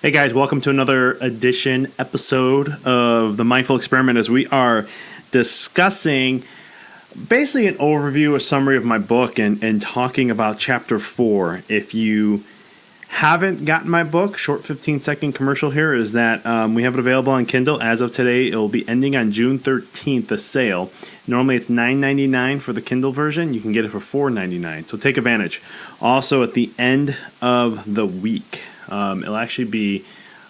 Hey guys, welcome to another episode of the Mindful Experiment as we are discussing basically an overview, a summary of my book and talking about chapter 4. If you haven't gotten my book, short 15-second commercial here is that we have it available on Kindle. As of today, it will be ending on June 13th, the sale. Normally it's $9.99 for the Kindle version. You can get it for $4.99, so take advantage. Also, at the end of the week, it'll actually be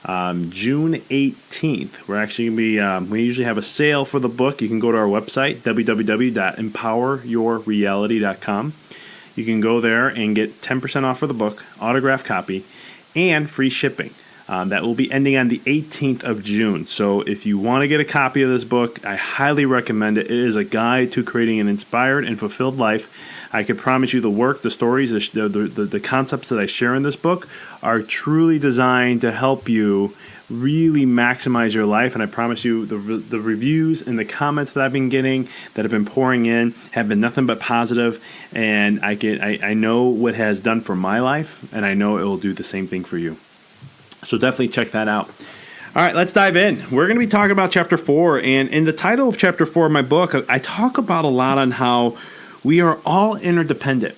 June 18th. We're actually going to be, we usually have a sale for the book. You can go to our website, www.empoweryourreality.com. You can go there and get 10% off for the book, autographed copy, and free shipping. That will be ending on the 18th of June. So if you want to get a copy of this book, I highly recommend it. It is a guide to creating an inspired and fulfilled life. I can promise you the work, the stories, the concepts that I share in this book are truly designed to help you really maximize your life. And I promise you the reviews and the comments that I've been getting that have been pouring in have been nothing but positive. And I know what it has done for my life, and I know it will do the same thing for you. So definitely check that out. All right, let's dive in. We're going to be talking about Chapter 4. And in the title of Chapter 4 of my book, I talk about a lot on how we are all interdependent.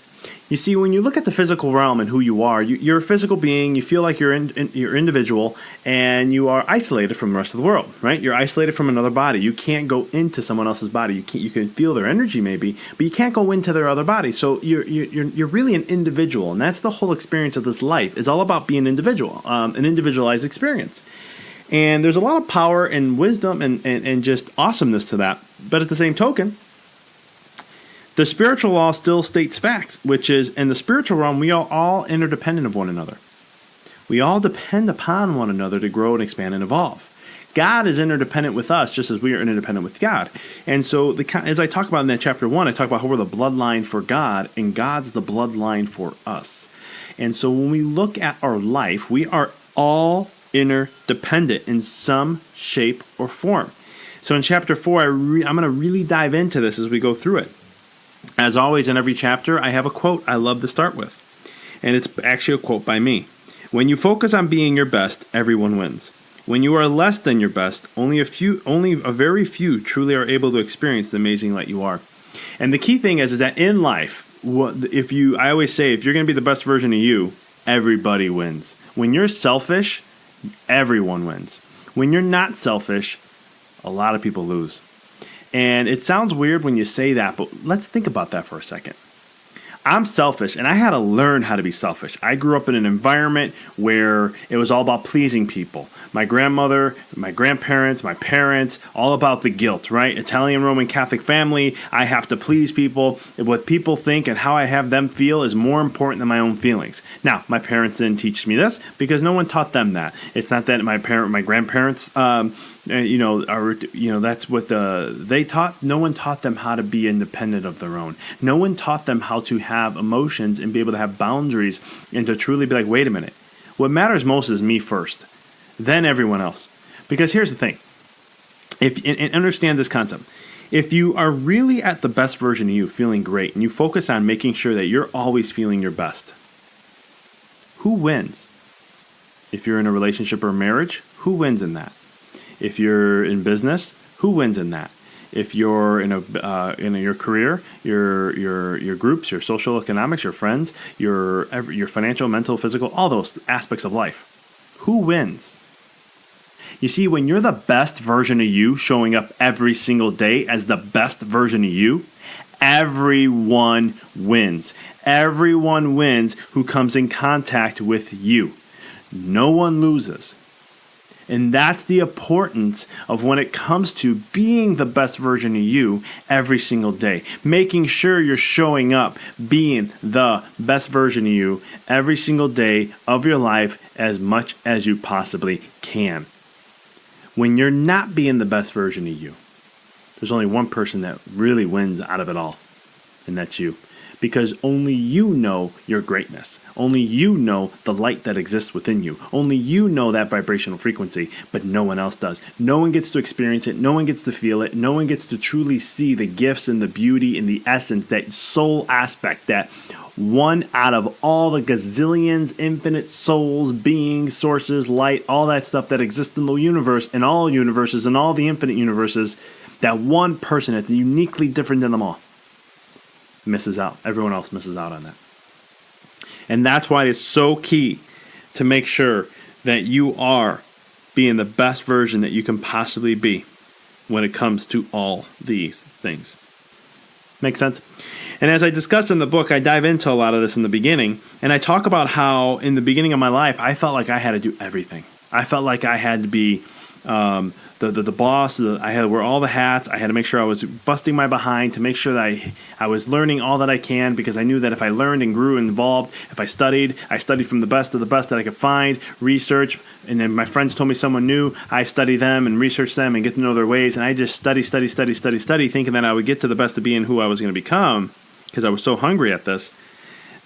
You see, when you look at the physical realm and who you are, you're a physical being, you feel like you're individual, and you are isolated from the rest of the world, right? You're isolated from another body. You can't go into someone else's body. You can feel their energy maybe, but you can't go into their other body. So you're really an individual, and that's the whole experience of this life. It's all about being an individual, an individualized experience. And there's a lot of power and wisdom and just awesomeness to that. But at the same token, the spiritual law still states facts, which is, in the spiritual realm, we are all interdependent of one another. We all depend upon one another to grow and expand and evolve. God is interdependent with us, just as we are interdependent with God. And so, as I talk about in that chapter 1, I talk about how we're the bloodline for God, and God's the bloodline for us. And so, when we look at our life, we are all interdependent in some shape or form. So, in chapter 4, I'm going to really dive into this as we go through it. As always, in every chapter, I have a quote I love to start with. And it's actually a quote by me. When you focus on being your best, everyone wins. When you are less than your best, only a very few truly are able to experience the amazing light you are. And the key thing is that in life, I always say, if you're going to be the best version of you, everybody wins. When you're selfish, everyone wins. When you're not selfish, a lot of people lose. And it sounds weird when you say that, but let's think about that for a second. I'm selfish, and I had to learn how to be selfish. I grew up in an environment where it was all about pleasing people. My grandmother, my grandparents, my parents, all about the guilt, right? Italian Roman Catholic family, I have to please people. What people think and how I have them feel is more important than my own feelings. Now, my parents didn't teach me this because no one taught them that. It's not that my grandparents, that's what they taught. No one taught them how to be independent of their own. No one taught them how to have emotions and be able to have boundaries and to truly be like, wait a minute. What matters most is me first, then everyone else. Because here's the thing. And understand this concept. If you are really at the best version of you, feeling great, and you focus on making sure that you're always feeling your best, who wins? If you're in a relationship or marriage, who wins in that? If you're in business, who wins in that? If you're in your career, your groups, your social economics, your friends, your financial, mental, physical, all those aspects of life, who wins? You see, when you're the best version of you, showing up every single day as the best version of you, everyone wins. Everyone wins who comes in contact with you. No one loses. And that's the importance of when it comes to being the best version of you every single day. Making sure you're showing up, being the best version of you every single day of your life as much as you possibly can. When you're not being the best version of you, there's only one person that really wins out of it all, and that's you. because only you know your greatness. Only you know the light that exists within you. Only you know that vibrational frequency, but no one else does. No one gets to experience it. No one gets to feel it. No one gets to truly see the gifts and the beauty and the essence, that soul aspect, that one out of all the gazillions, infinite souls, beings, sources, light, all that stuff that exists in the universe, in all universes, and all the infinite universes, that one person that's uniquely different than them all misses out. Everyone else misses out on that. And that's why it's so key to make sure that you are being the best version that you can possibly be when it comes to all these things. Make sense? And as I discussed in the book, I dive into a lot of this in the beginning, and I talk about how in the beginning of my life, I felt like I had to do everything. I felt like I had to be the boss. I had to wear all the hats. I had to make sure I was busting my behind to make sure that I was learning all that I can, because I knew that if I learned and grew and evolved, if I studied from the best of the best that I could find, research, and then my friends told me someone new, I study them and research them and get to know their ways, and I just study, thinking that I would get to the best of being who I was going to become, because I was so hungry at this,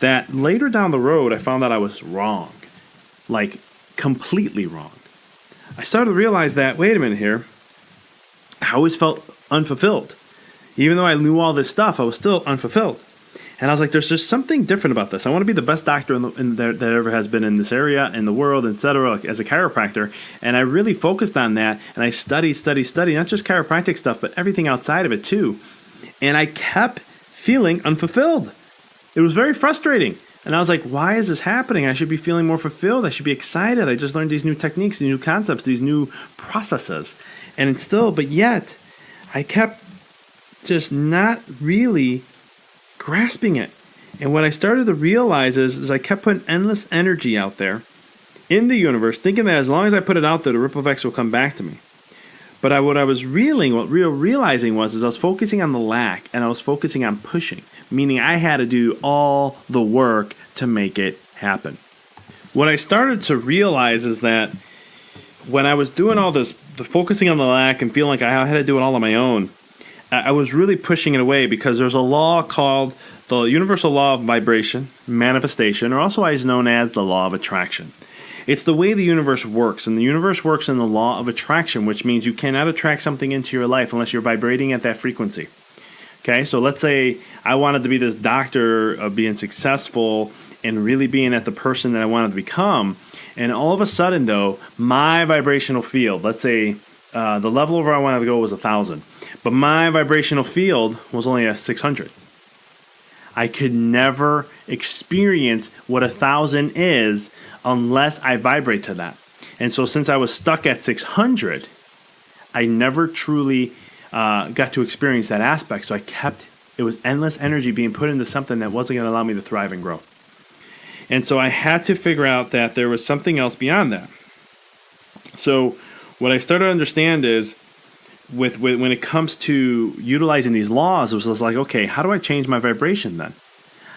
that later down the road, I found that I was wrong, like completely wrong. I started to realize that, wait a minute here, I always felt unfulfilled. Even though I knew all this stuff, I was still unfulfilled. And I was like, there's just something different about this. I want to be the best doctor that ever has been in this area, in the world, etc., as a chiropractor. And I really focused on that, and I studied, not just chiropractic stuff, but everything outside of it too. And I kept feeling unfulfilled. It was very frustrating. And I was like, why is this happening? I should be feeling more fulfilled. I should be excited. I just learned these new techniques, these new concepts, these new processes. And it's still, but yet, I kept just not really grasping it. And what I started to realize is I kept putting endless energy out there in the universe, thinking that as long as I put it out there, the ripple effects will come back to me. But what I was realizing was I was focusing on the lack, and I was focusing on pushing, meaning I had to do all the work to make it happen. What I started to realize is that when I was doing all this, the focusing on the lack and feeling like I had to do it all on my own, I was really pushing it away, because there's a law called the universal law of vibration, manifestation, or also known as the law of attraction. It's the way the universe works, and the universe works in the law of attraction, which means you cannot attract something into your life unless you're vibrating at that frequency. Okay, so let's say I wanted to be this doctor of being successful and really being at the person that I wanted to become, and all of a sudden, though, my vibrational field, let's say the level where I wanted to go was 1,000, but my vibrational field was only a 600. I could never experience what 1,000 is unless I vibrate to that. And so since I was stuck at 600, I never truly got to experience that aspect. So it was endless energy being put into something that wasn't going to allow me to thrive and grow. And so I had to figure out that there was something else beyond that. So what I started to understand is, with when it comes to utilizing these laws, it was just like, okay, how do I change my vibration then?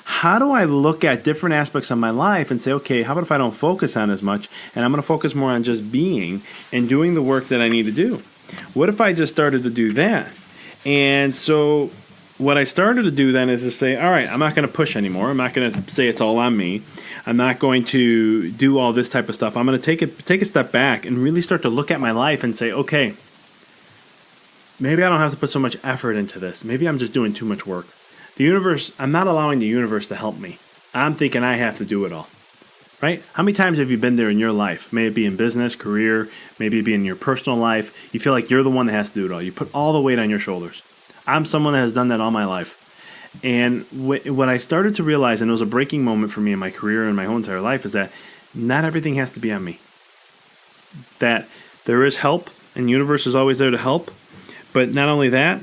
How do I look at different aspects of my life and say, okay, how about if I don't focus on as much, and I'm going to focus more on just being and doing the work that I need to do? What if I just started to do that? And so what I started to do then is to say, all right, I'm not going to push anymore. I'm not going to say it's all on me. I'm not going to do all this type of stuff. I'm going to take a step back and really start to look at my life and say, okay, maybe I don't have to put so much effort into this. Maybe I'm just doing too much work. The universe, I'm not allowing the universe to help me. I'm thinking I have to do it all. Right? How many times have you been there in your life? May it be in business, career, maybe it be in your personal life. You feel like you're the one that has to do it all. You put all the weight on your shoulders. I'm someone that has done that all my life. And what I started to realize, and it was a breaking moment for me in my career and my whole entire life, is that not everything has to be on me. That there is help, and the universe is always there to help. But not only that,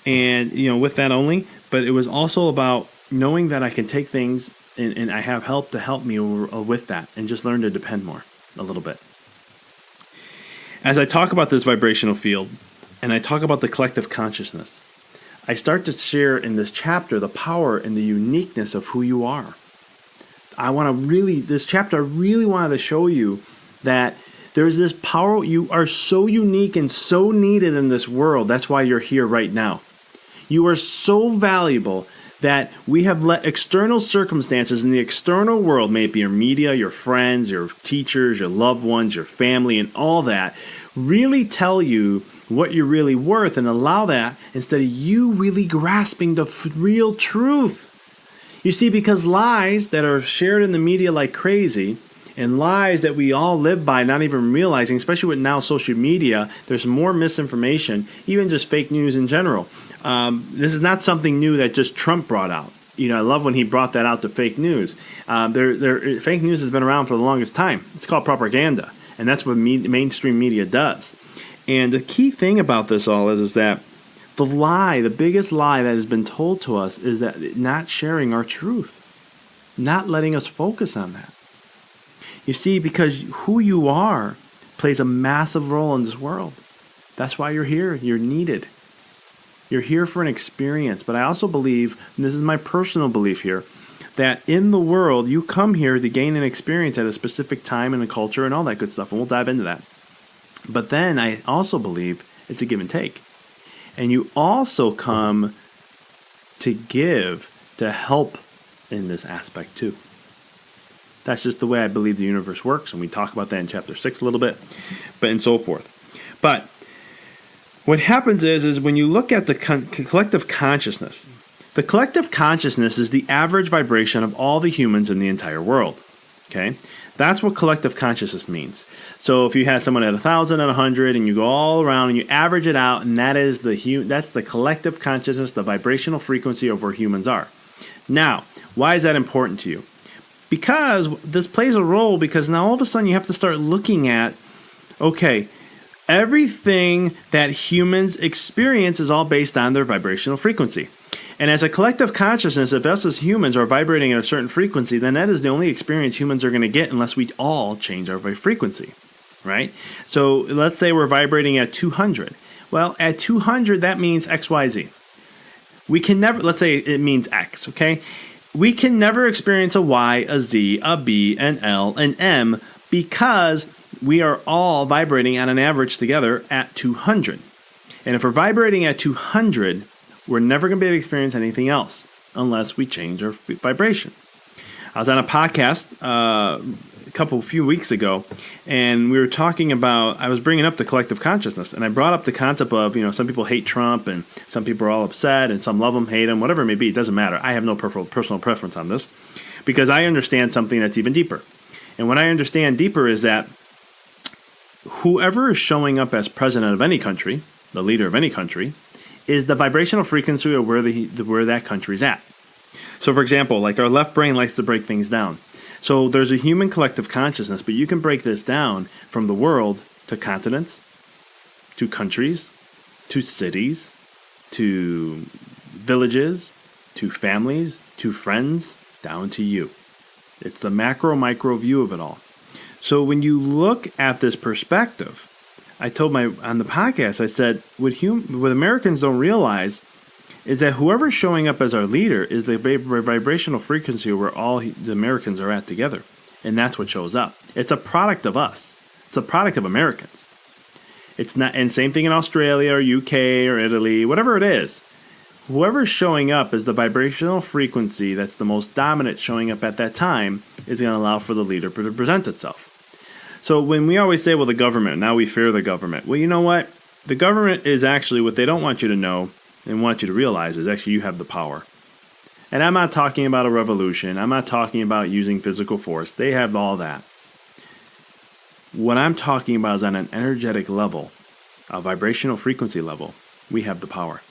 and with that only, but it was also about knowing that I can take things and I have help to help me with that, and just learn to depend more a little bit. As I talk about this vibrational field, and I talk about the collective consciousness, I start to share in this chapter the power and the uniqueness of who you are. This chapter, I really wanted to show you that there's this power. You are so unique and so needed in this world. That's why you're here right now. You are so valuable that we have let external circumstances in the external world, may it be your media, your friends, your teachers, your loved ones, your family, and all that, really tell you what you're really worth, and allow that instead of you really grasping the real truth. You see, because lies that are shared in the media like crazy, and lies that we all live by not even realizing, especially with now social media, there's more misinformation, even just fake news in general. This is not something new that just Trump brought out. You know, I love when he brought that out to fake news. Fake news has been around for the longest time. It's called propaganda, and that's what mainstream media does. And the key thing about this all is that the biggest lie that has been told to us is that not sharing our truth, not letting us focus on that. You see, because who you are plays a massive role in this world. That's why you're here. You're needed. You're here for an experience. But I also believe, and this is my personal belief here, that in the world, you come here to gain an experience at a specific time and a culture and all that good stuff. And we'll dive into that. But then I also believe it's a give and take. And you also come to give, to help in this aspect too. That's just the way I believe the universe works. And we talk about that in chapter 6 a little bit, but and so forth. But what happens is when you look at the collective consciousness, the collective consciousness is the average vibration of all the humans in the entire world. Okay? That's what collective consciousness means. So if you had someone at 1,000 and 100 and you go all around and you average it out, and that's the collective consciousness, the vibrational frequency of where humans are. Now, why is that important to you? Because this plays a role, because now all of a sudden you have to start looking at, okay, everything that humans experience is all based on their vibrational frequency. And as a collective consciousness, if us as humans are vibrating at a certain frequency, then that is the only experience humans are going to get unless we all change our frequency, right? So let's say we're vibrating at 200. Well, at 200, that means XYZ. We can never, let's say it means X, okay? We can never experience a Y, a Z, a B, an L, an M, because we are all vibrating on an average together at 200. And if we're vibrating at 200, we're never going to be able to experience anything else unless we change our vibration. I was on a podcast a few weeks ago, and we were talking about, I was bringing up the collective consciousness, and I brought up the concept of, some people hate Trump, and some people are all upset, and some love him, hate him, whatever it may be. It doesn't matter. I have no personal preference on this, because I understand something that's even deeper. And what I understand deeper is that whoever is showing up as president of any country, the leader of any country, is the vibrational frequency of where that country's at. So, for example, like our left brain likes to break things down. So there's a human collective consciousness, but you can break this down from the world to continents, to countries, to cities, to villages, to families, to friends, down to you. It's the macro-micro view of it all. So when you look at this perspective, I told on the podcast, I said, what Americans don't realize is that whoever's showing up as our leader is the vibrational frequency where all the Americans are at together. And that's what shows up. It's a product of us. It's a product of Americans. It's not, and same thing in Australia or UK or Italy, whatever it is. Whoever's showing up is the vibrational frequency that's the most dominant showing up at that time is going to allow for the leader to present itself. So when we always say, well, the government, now we fear the government. Well, you know what? The government is actually, what they don't want you to know and want you to realize is actually you have the power. And I'm not talking about a revolution. I'm not talking about using physical force. They have all that. What I'm talking about is on an energetic level, a vibrational frequency level, we have the power.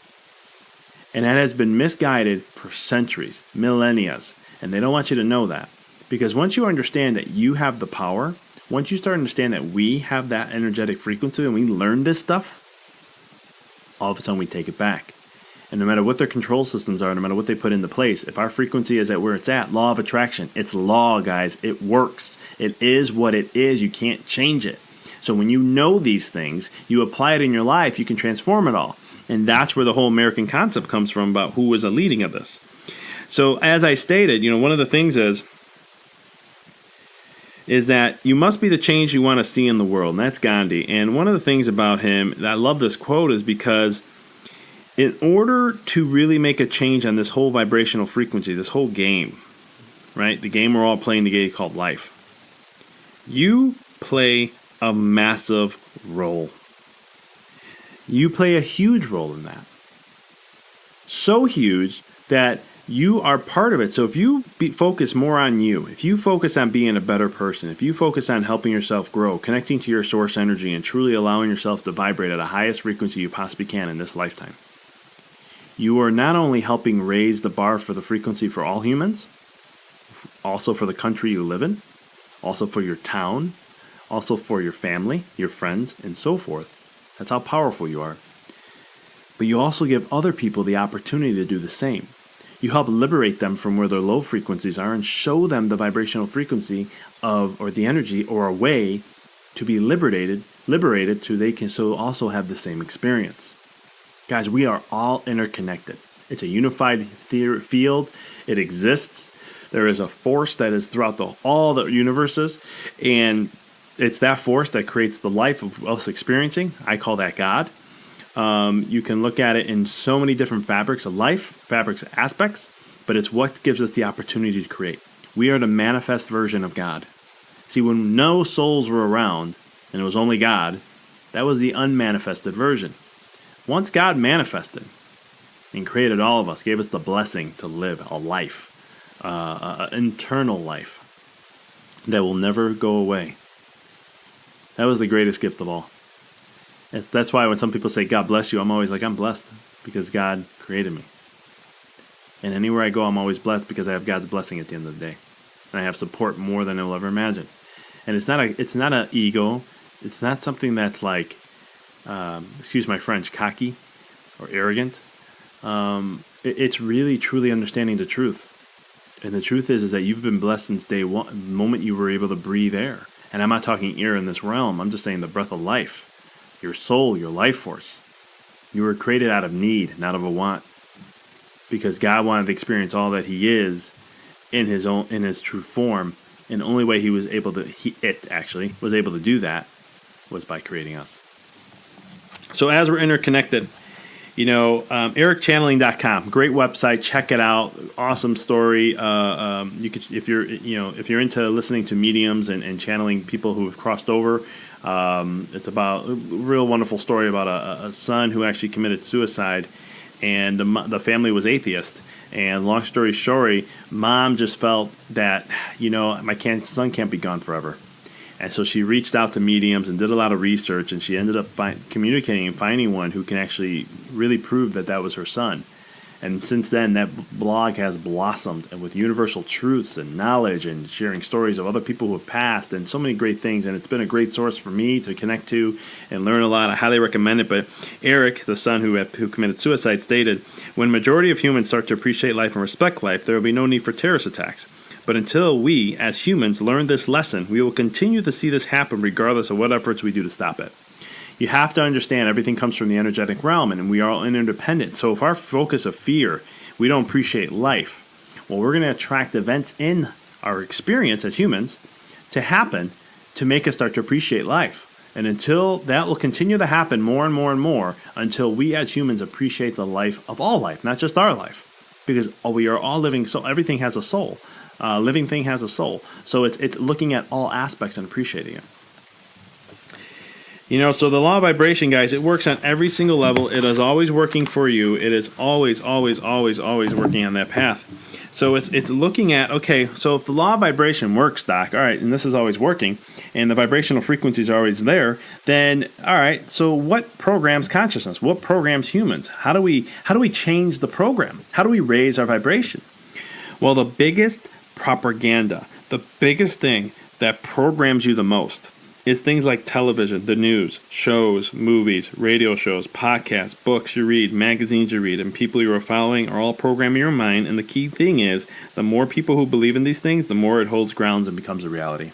And that has been misguided for centuries, millennia, and they don't want you to know that. Because once you understand that you have the power, once you start to understand that we have that energetic frequency and we learn this stuff, all of a sudden we take it back. And no matter what their control systems are, no matter what they put into place, if our frequency is at where it's at, law of attraction, it's law, guys. It works. It is what it is. You can't change it. So when you know these things, you apply it in your life, you can transform it all. And that's where the whole American concept comes from about who is a leading of this. So as I stated, one of the things is that you must be the change you want to see in the world. And that's Gandhi. And one of the things about him, I love this quote, is because In order to really make a change on this whole vibrational frequency, this whole game, right? The game we're all playing today called life. You play a massive role. You play a huge role in that. So huge that you are part of it. So if you focus more on you, if you focus on being a better person, if you focus on helping yourself grow, connecting to your source energy, and truly allowing yourself to vibrate at the highest frequency you possibly can in this lifetime, you are not only helping raise the bar for the frequency for all humans, also for the country you live in, also for your town, also for your family, your friends, and so forth. That's how powerful you are. But you also give other people the opportunity to do the same. You help liberate them from where their low frequencies are and show them the vibrational frequency of, or the energy, or a way to be liberated so they can so also have the same experience. Guys, we are all interconnected. It's a unified field. It exists. There is a force that is throughout all the universes, and it's that force that creates the life of us experiencing. I call that God. You can look at it in so many different fabrics of life, fabrics aspects, but it's what gives us the opportunity to create. We are the manifest version of God. See, when no souls were around and it was only God, that was the unmanifested version. Once God manifested and created all of us, gave us the blessing to live a life, an internal life that will never go away. That was the greatest gift of all. That's why when some people say, God bless you, I'm always like, I'm blessed because God created me. And anywhere I go, I'm always blessed because I have God's blessing at the end of the day. And I have support more than I will ever imagine. And it's not an ego. It's not something that's like, excuse my French, cocky or arrogant. It's really, truly understanding the truth. And the truth is that you've been blessed since day one, the moment you were able to breathe air. And I'm not talking air in this realm. I'm just saying the breath of life. Your soul, your life force. You were created out of need, not of a want. Because God wanted to experience all that He is in His true form. And the only way He was able to, was able to do that was by creating us. So as we're interconnected, ericchanneling.com, great website. Check it out. Awesome story. You could, if you're into listening to mediums and channeling people who have crossed over. It's about a real wonderful story about a son who actually committed suicide, and the family was atheist. And long story short, mom just felt that, my son can't be gone forever. And so she reached out to mediums and did a lot of research, and she ended up communicating and finding one who can actually really prove that that was her son. And since then, that blog has blossomed, and with universal truths and knowledge and sharing stories of other people who have passed and so many great things. And it's been a great source for me to connect to and learn a lot. I highly recommend it. But Eric, the son who committed suicide, stated, when majority of humans start to appreciate life and respect life, there will be no need for terrorist attacks. But until we, as humans, learn this lesson, we will continue to see this happen regardless of what efforts we do to stop it. You have to understand everything comes from the energetic realm, and we are all interdependent. So if our focus of fear, we don't appreciate life, well, we're going to attract events in our experience as humans to happen to make us start to appreciate life. And until that will continue to happen more and more and more, until we as humans appreciate the life of all life, not just our life. Because we are all living, so everything has a soul. Living thing has a soul. So it's looking at all aspects and appreciating it. So the law of vibration, guys, it works on every single level. It is always working for you. It is always, always, always, always working on that path. So it's looking at, okay, so if the law of vibration works, Doc, all right, and this is always working, and the vibrational frequencies are always there, then, all right, so what programs consciousness? What programs humans? How do we change the program? How do we raise our vibration? Well, the biggest propaganda, the biggest thing that programs you the most is things like television, the news, shows, movies, radio shows, podcasts, books you read, magazines you read, and people you are following are all programming your mind. And the key thing is, the more people who believe in these things, the more it holds grounds and becomes a reality.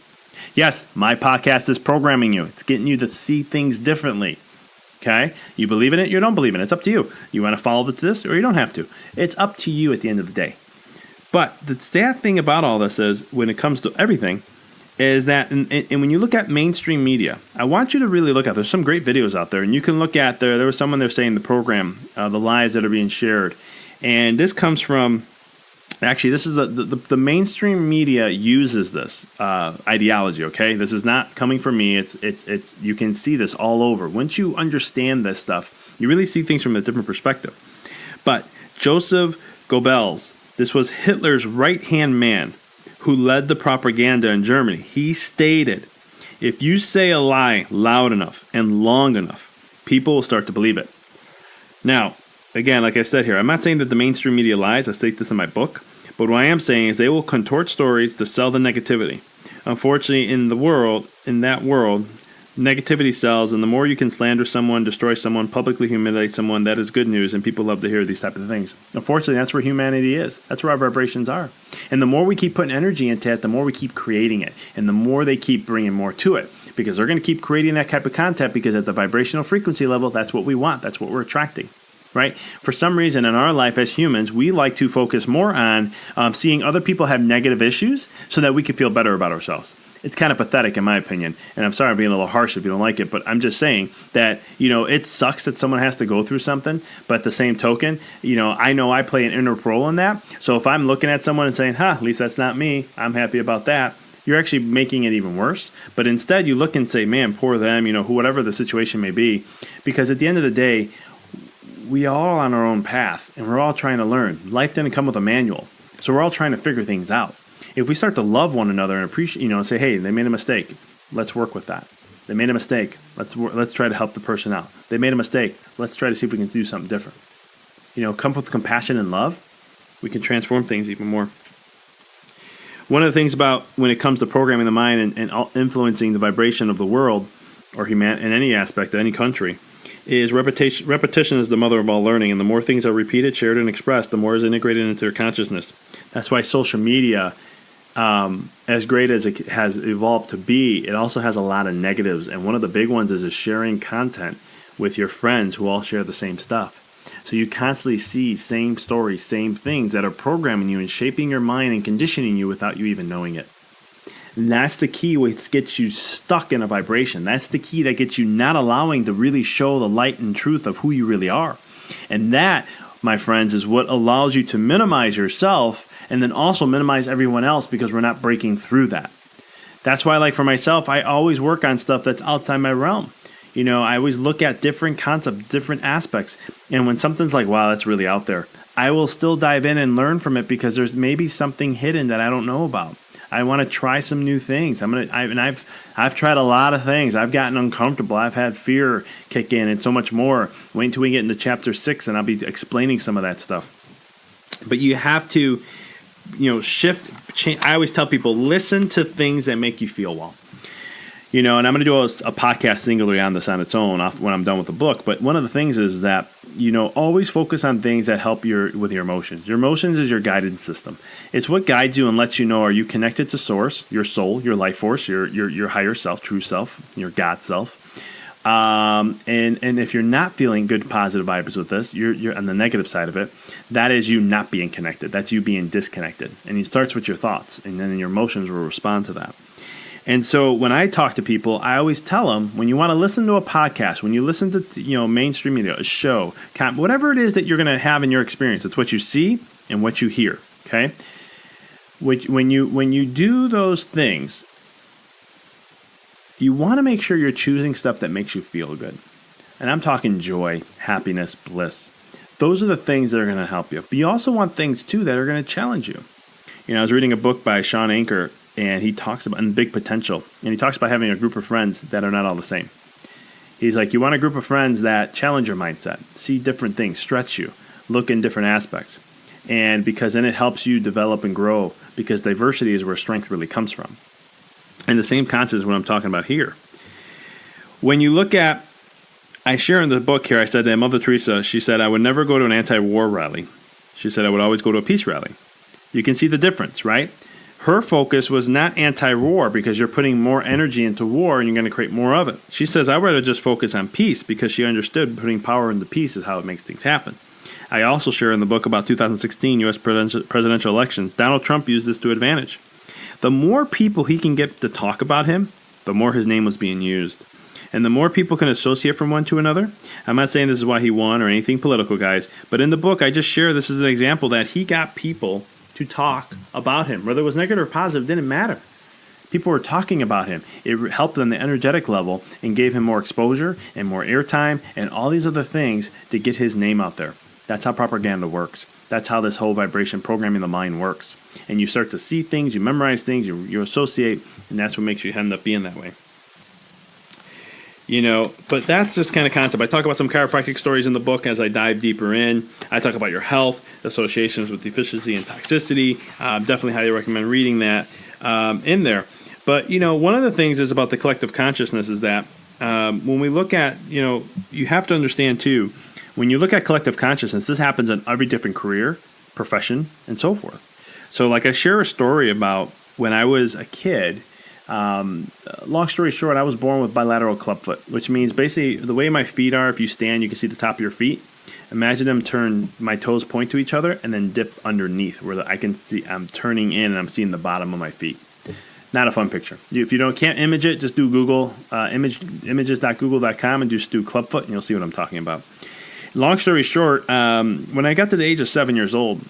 Yes, my podcast is programming you. It's getting you to see things differently. Okay? You believe in it, you don't believe in it. It's up to you. You want to follow this or you don't have to. It's up to you at the end of the day. But the sad thing about all this is, when it comes to everything, is that, and when you look at mainstream media, I want you to really look at, there's some great videos out there, and you can look at, there was someone there saying the program, the lies that are being shared. And this comes from, actually, this is the mainstream media uses this ideology, okay? This is not coming from me. It's you can see this all over. Once you understand this stuff, you really see things from a different perspective. But Joseph Goebbels, this was Hitler's right-hand man who led the propaganda in Germany. He stated, if you say a lie loud enough and long enough, people will start to believe it. Now, again, like I said here, I'm not saying that the mainstream media lies. I state this in my book. But what I am saying is they will contort stories to sell the negativity. Unfortunately, in that world, negativity sells, and the more you can slander someone, destroy someone, publicly humiliate someone, that is good news, and people love to hear these type of things. Unfortunately, that's where humanity is. That's where our vibrations are. And the more we keep putting energy into it, the more we keep creating it, and the more they keep bringing more to it, because they're going to keep creating that type of content, because at the vibrational frequency level, that's what we want. That's what we're attracting. Right? For some reason in our life as humans, we like to focus more on seeing other people have negative issues so that we can feel better about ourselves. It's kind of pathetic in my opinion. And I'm sorry I'm being a little harsh if you don't like it, but I'm just saying that, it sucks that someone has to go through something. But at the same token, I know I play an inner role in that. So if I'm looking at someone and saying, at least that's not me, I'm happy about that, you're actually making it even worse. But instead you look and say, man, poor them, whatever the situation may be. Because at the end of the day, we are all on our own path, and we're all trying to learn. Life didn't come with a manual, so we're all trying to figure things out. If we start to love one another and appreciate, and say, hey, they made a mistake, let's work with that. They made a mistake, let's try to help the person out. They made a mistake, let's try to see if we can do something different. Come with compassion and love, we can transform things even more. One of the things about when it comes to programming the mind and influencing the vibration of the world or humanity in any aspect of any country, is repetition. Repetition is the mother of all learning, and the more things are repeated, shared, and expressed, the more is integrated into their consciousness. That's why social media, as great as it has evolved to be, it also has a lot of negatives, and one of the big ones is sharing content with your friends who all share the same stuff. So you constantly see same stories, same things that are programming you and shaping your mind and conditioning you without you even knowing it. And that's the key which gets you stuck in a vibration. That's the key that gets you not allowing to really show the light and truth of who you really are. And that, my friends, is what allows you to minimize yourself and then also minimize everyone else, because we're not breaking through that. That's why, like for myself, I always work on stuff that's outside my realm. I always look at different concepts, different aspects. And when something's like, wow, that's really out there, I will still dive in and learn from it, because there's maybe something hidden that I don't know about. I want to try some new things. I've tried a lot of things. I've gotten uncomfortable. I've had fear kick in and so much more. Wait until we get into chapter 6 and I'll be explaining some of that stuff. But you have to, shift, change. I always tell people, listen to things that make you feel well. And I'm going to do a podcast singularly on this on its own when I'm done with the book. But one of the things is that, always focus on things that help with your emotions. Your emotions is your guidance system. It's what guides you and lets you know, are you connected to source, your soul, your life force, your higher self, true self, your God self. And if you're not feeling good, positive vibes with this, you're on the negative side of it. That is you not being connected. That's you being disconnected. And it starts with your thoughts, and then your emotions will respond to that. And so when I talk to people, I always tell them, when you want to listen to a podcast, when you listen to mainstream media, a show, whatever it is that you're going to have in your experience, it's what you see and what you hear. Okay, when you do those things, you want to make sure you're choosing stuff that makes you feel good. And I'm talking joy, happiness, bliss. Those are the things that are going to help you. But you also want things too that are going to challenge you. I was reading a book by Sean Anker, and he talks about big potential, and he talks about having a group of friends that are not all the same. He's like, you want a group of friends that challenge your mindset, see different things, stretch you, look in different aspects, and because then it helps you develop and grow, because diversity is where strength really comes from. And the same concept is what I'm talking about here. When you look at, I share in the book here, I said that Mother Teresa, she said, I would never go to an anti-war rally. She said, I would always go to a peace rally. You can see the difference, right? Her focus was not anti-war, because you're putting more energy into war and you're going to create more of it. She says, I'd rather just focus on peace, because she understood putting power into peace is how it makes things happen. I also share in the book about 2016 U.S. presidential elections. Donald Trump used this to advantage. the more people he can get to talk about him, the more his name was being used. And the more people can associate from one to another. I'm not saying this is why he won or anything political, guys, but in the book, I just share this as an example that he got people to talk about him. Whether it was negative or positive, didn't matter. People were talking about him. It helped on the energetic level and gave him more exposure and more airtime and all these other things to get his name out there. That's how propaganda works. That's how this whole vibration programming the mind works. And you start to see things, you memorize things, you associate, and that's what makes you end up being that way. But that's just kind of concept. I talk about some chiropractic stories in the book as I dive deeper in. I talk about your health, associations with deficiency and toxicity. Definitely highly recommend reading that in there. But, one of the things is about the collective consciousness is that when we look at, you have to understand too, when you look at collective consciousness, this happens in every different career, profession, and so forth. So like I share a story about when I was a kid. Long story short, I was born with bilateral clubfoot, which means basically the way my feet are, if you stand, you can see the top of your feet. Imagine them turn, my toes point to each other and then dip underneath where I can see I'm turning in and I'm seeing the bottom of my feet. Not a fun picture. If you can't image it, just do Google, images.google.com and just do clubfoot and you'll see what I'm talking about. Long story short, when I got to the age of 7 years old,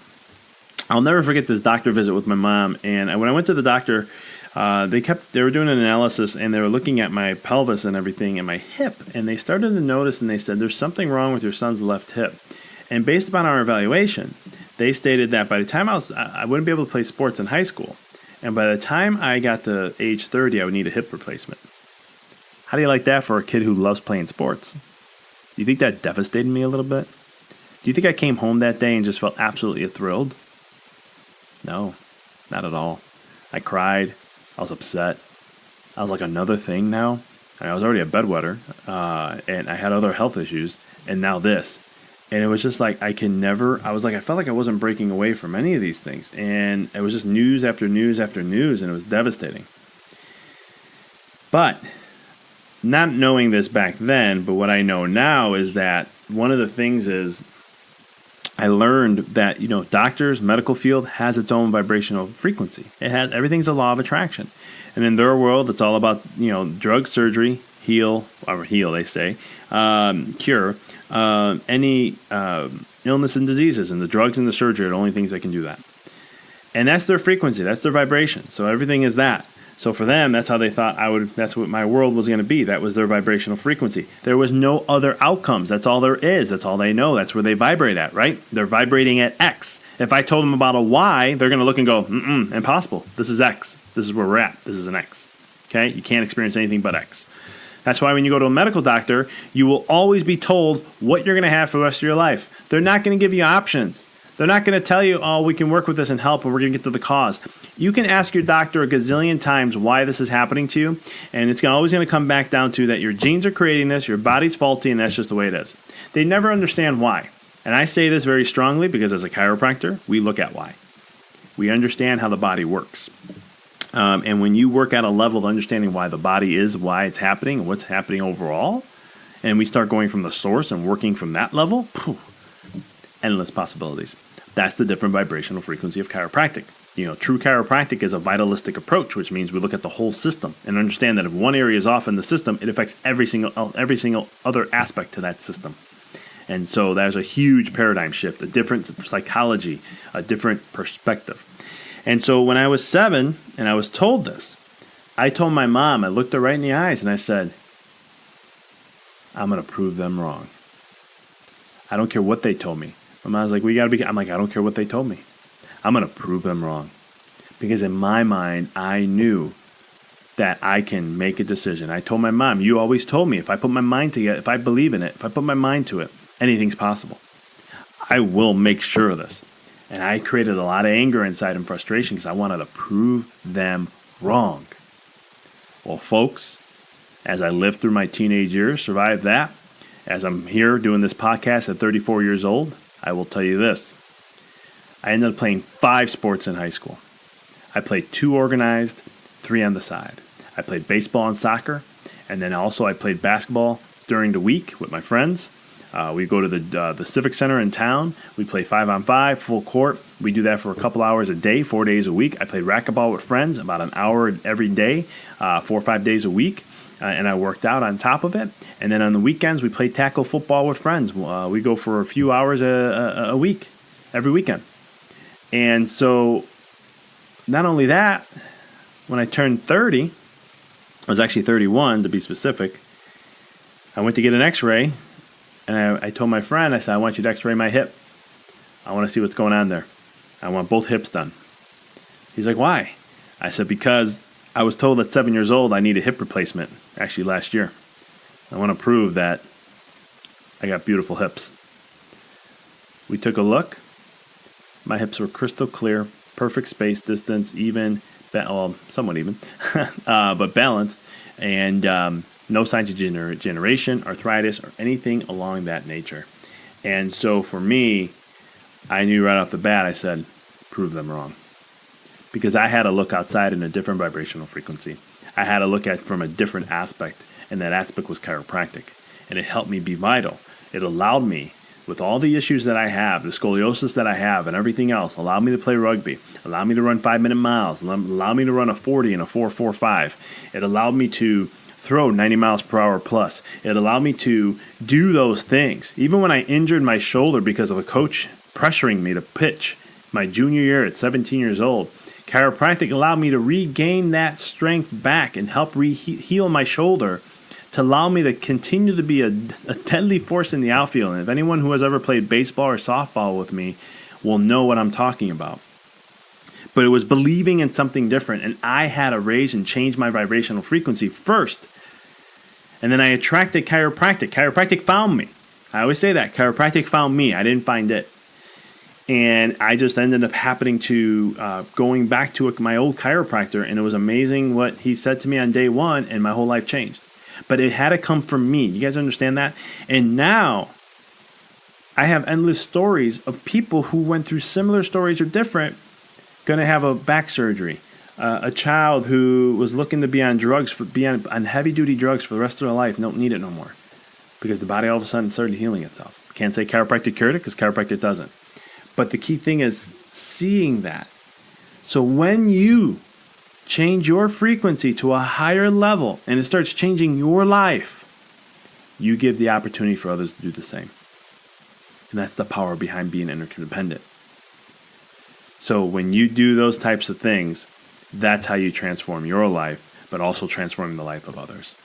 I'll never forget this doctor visit with my mom. And when I went to the doctor, they were doing an analysis and they were looking at my pelvis and everything and my hip, and they started to notice and they said, there's something wrong with your son's left hip. And based upon our evaluation, they stated that by the time I wouldn't be able to play sports in high school. And by the time I got to age 30, I would need a hip replacement. How do you like that for a kid who loves playing sports? Do you think that devastated me a little bit? Do you think I came home that day and just felt absolutely thrilled? No, not at all. I cried. I was upset. I was like, another thing now? I was already a bedwetter, and I had other health issues, and now this. And it was just like, I felt like I wasn't breaking away from any of these things. And it was just news after news after news, and it was devastating. But, not knowing this back then, but what I know now is that one of the things is, I learned that, doctors, medical field has its own vibrational frequency. Everything's a law of attraction. And in their world, it's all about, drug, surgery, heal, they say, cure, any illness and diseases. And the drugs and the surgery are the only things that can do that. And that's their frequency. That's their vibration. So everything is that. So for them, that's how they thought that's what my world was going to be. That was their vibrational frequency. There was no other outcomes. That's all there is. That's all they know. That's where they vibrate at, right? They're vibrating at X. If I told them about a Y, they're going to look and go, impossible. This is X. This is where we're at. This is an X. Okay? You can't experience anything but X. That's why when you go to a medical doctor, you will always be told what you're going to have for the rest of your life. They're not going to give you options. They're not going to tell you, oh, we can work with this and help, and we're going to get to the cause. You can ask your doctor a gazillion times why this is happening to you, and it's always going to come back down to that your genes are creating this, your body's faulty, and that's just the way it is. They never understand why. And I say this very strongly because as a chiropractor, we look at why. We understand how the body works. And when you work at a level of understanding why the body is, why it's happening, and what's happening overall, and we start going from the source and working from that level, endless possibilities. That's the different vibrational frequency of chiropractic. True chiropractic is a vitalistic approach, which means we look at the whole system and understand that if one area is off in the system, it affects every single other aspect to that system. And so there's a huge paradigm shift, a different psychology, a different perspective. And so when I was 7 and I was told this, I told my mom, I looked her right in the eyes and I said, I'm going to prove them wrong. I don't care what they told me. My mom's like, I'm like, I don't care what they told me. I'm going to prove them wrong. Because in my mind, I knew that I can make a decision. I told my mom, you always told me if I put my mind to it, if I believe in it, if I put my mind to it, anything's possible. I will make sure of this. And I created a lot of anger inside and frustration because I wanted to prove them wrong. Well, folks, as I lived through my teenage years, survived that, as I'm here doing this podcast at 34 years old, I will tell you this. I ended up playing 5 sports in high school. I played 2 organized, 3 on the side. I played baseball and soccer, and then also I played basketball during the week with my friends. We go to the Civic Center in town. We play 5-on-5, full court. We do that for a couple hours a day, 4 days a week. I play racquetball with friends about an hour every day, 4 or 5 days a week. And I worked out on top of it. And then on the weekends, we play tackle football with friends. We go for a few hours a week, every weekend. And so not only that, when I turned 30, I was actually 31 to be specific, I went to get an x-ray. And I told my friend, I said, I want you to x-ray my hip. I want to see what's going on there. I want both hips done. He's like, why? I said, because I was told at 7 years old I need a hip replacement, actually last year. I want to prove that I got beautiful hips. We took a look. My hips were crystal clear, perfect space distance, even, well, somewhat even, but balanced, and no signs of degeneration, arthritis, or anything along that nature. And so for me, I knew right off the bat, I said, prove them wrong. Because I had to look outside in a different vibrational frequency. I had to look at it from a different aspect, and that aspect was chiropractic. And it helped me be vital. It allowed me, with all the issues that I have, the scoliosis that I have, and everything else, allowed me to play rugby, allowed me to run 5-minute miles, allowed me to run a 40 and a 4.45. It allowed me to throw 90 miles per hour plus. It allowed me to do those things. Even when I injured my shoulder because of a coach pressuring me to pitch my junior year at 17 years old, chiropractic allowed me to regain that strength back and help heal my shoulder to allow me to continue to be a deadly force in the outfield. And if anyone who has ever played baseball or softball with me will know what I'm talking about. But it was believing in something different, and I had to raise and change my vibrational frequency first. And then I attracted chiropractic. Chiropractic found me. I always say that. Chiropractic found me. I didn't find it. And I just ended up happening to going back to my old chiropractor, and it was amazing what he said to me on day one, and my whole life changed. But it had to come from me. You guys understand that? And now I have endless stories of people who went through similar stories or different, going to have a back surgery. A child who was looking to be on drugs, on heavy-duty drugs for the rest of their life, don't need it no more because the body all of a sudden started healing itself. Can't say chiropractic cured it because chiropractic doesn't. But the key thing is seeing that. So when you change your frequency to a higher level and it starts changing your life, you give the opportunity for others to do the same. And that's the power behind being interdependent. So when you do those types of things, that's how you transform your life, but also transforming the life of others.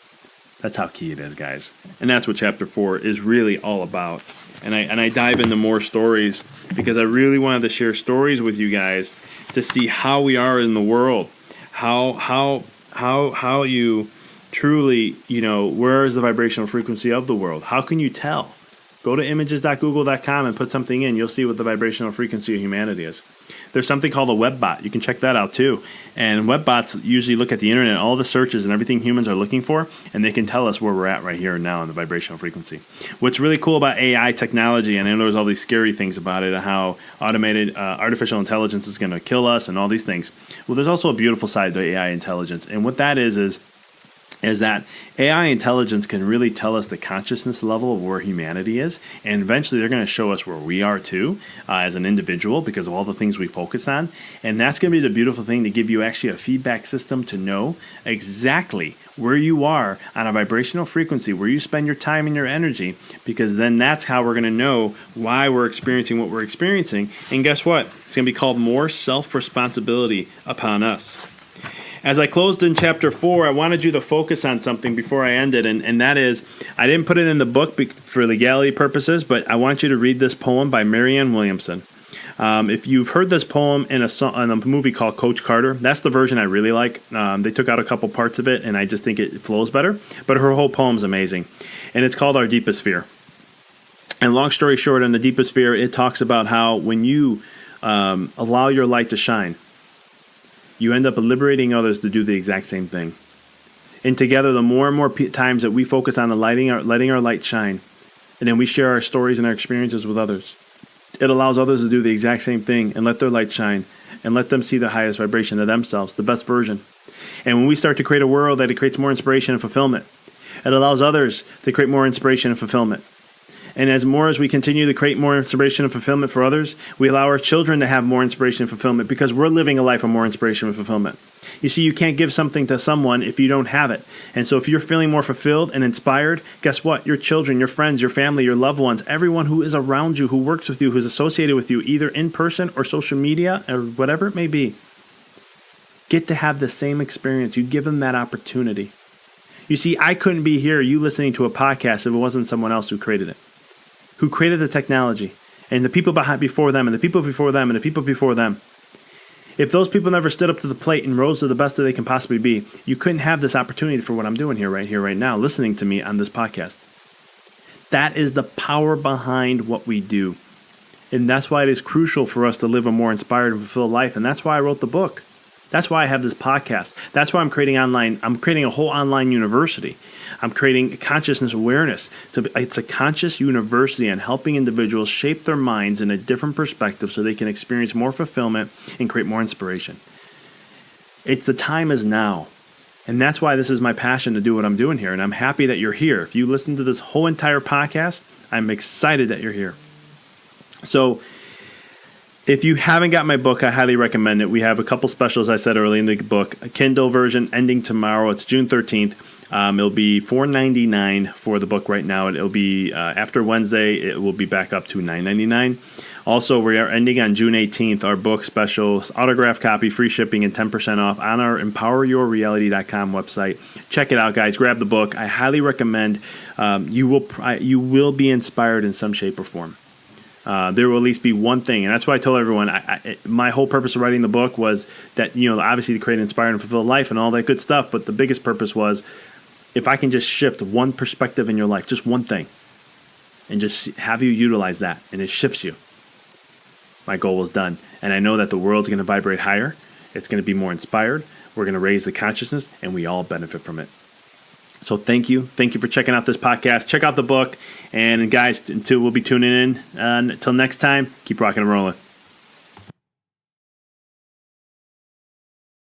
That's how key it is, guys. And that's what Chapter 4 is really all about. And I dive into more stories because I really wanted to share stories with you guys to see how we are in the world, how you truly, where is the vibrational frequency of the world? How can you tell? Go to images.google.com and put something in. You'll see what the vibrational frequency of humanity is. There's something called a web bot. You can check that out too. And web bots usually look at the internet, all the searches and everything humans are looking for, and they can tell us where we're at right here and now in the vibrational frequency. What's really cool about AI technology, and I know there's all these scary things about it, and how automated artificial intelligence is going to kill us and all these things. Well, there's also a beautiful side to AI intelligence. And what that is that AI intelligence can really tell us the consciousness level of where humanity is, and eventually they're going to show us where we are too as an individual because of all the things we focus on. And that's going to be the beautiful thing, to give you actually a feedback system to know exactly where you are on a vibrational frequency, where you spend your time and your energy, because then that's how we're going to know why we're experiencing what we're experiencing. And guess what? It's going to be called more self-responsibility upon us. As I closed in Chapter 4, I wanted you to focus on something before I ended, and that is, I didn't put it in the book for legality purposes, but I want you to read this poem by Marianne Williamson. If you've heard this poem in a movie called Coach Carter, that's the version I really like. They took out a couple parts of it, and I just think it flows better, but her whole poem's amazing, and it's called Our Deepest Fear. And long story short, in The Deepest Fear, it talks about how when you allow your light to shine, you end up liberating others to do the exact same thing. And together, the more and more times that we focus on letting our light shine, and then we share our stories and our experiences with others, it allows others to do the exact same thing and let their light shine and let them see the highest vibration of themselves, the best version. And when we start to create a world that it creates more inspiration and fulfillment, it allows others to create more inspiration and fulfillment. And as we continue to create more inspiration and fulfillment for others, we allow our children to have more inspiration and fulfillment because we're living a life of more inspiration and fulfillment. You see, you can't give something to someone if you don't have it. And so if you're feeling more fulfilled and inspired, guess what? Your children, your friends, your family, your loved ones, everyone who is around you, who works with you, who's associated with you, either in person or social media or whatever it may be, get to have the same experience. You give them that opportunity. You see, I couldn't be here, you listening to a podcast, if it wasn't someone else who created it, who created the technology, and the people before them, and the people before them, and the people before them. If those people never stood up to the plate and rose to the best that they can possibly be, you couldn't have this opportunity for what I'm doing here, right now, listening to me on this podcast. That is the power behind what we do. And that's why it is crucial for us to live a more inspired and fulfilled life. And that's why I wrote the book. That's why I have this podcast. That's why I'm creating a whole online university. I'm creating consciousness awareness. It's a conscious university on helping individuals shape their minds in a different perspective so they can experience more fulfillment and create more inspiration. The time is now. And that's why this is my passion to do what I'm doing here. And I'm happy that you're here. If you listen to this whole entire podcast, I'm excited that you're here. So if you haven't got my book, I highly recommend it. We have a couple specials I said early in the book. A Kindle version ending tomorrow. It's June 13th. It'll be $4.99 for the book right now. It'll be after Wednesday. It will be back up to $9.99. Also, we are ending on June 18th. Our book special, autographed copy, free shipping, and 10% off on our empoweryourreality.com website. Check it out, guys. Grab the book. I highly recommend. You will be inspired in some shape or form. There will at least be one thing, and that's why I told everyone my whole purpose of writing the book was that, obviously to create an inspired and fulfilled life and all that good stuff, but the biggest purpose was if I can just shift one perspective in your life, just one thing, and just have you utilize that, and it shifts you. My goal was done, and I know that the world's going to vibrate higher. It's going to be more inspired. We're going to raise the consciousness, and we all benefit from it. So thank you. Thank you for checking out this podcast. Check out the book. And guys, we'll be tuning in. Until next time, keep rocking and rolling.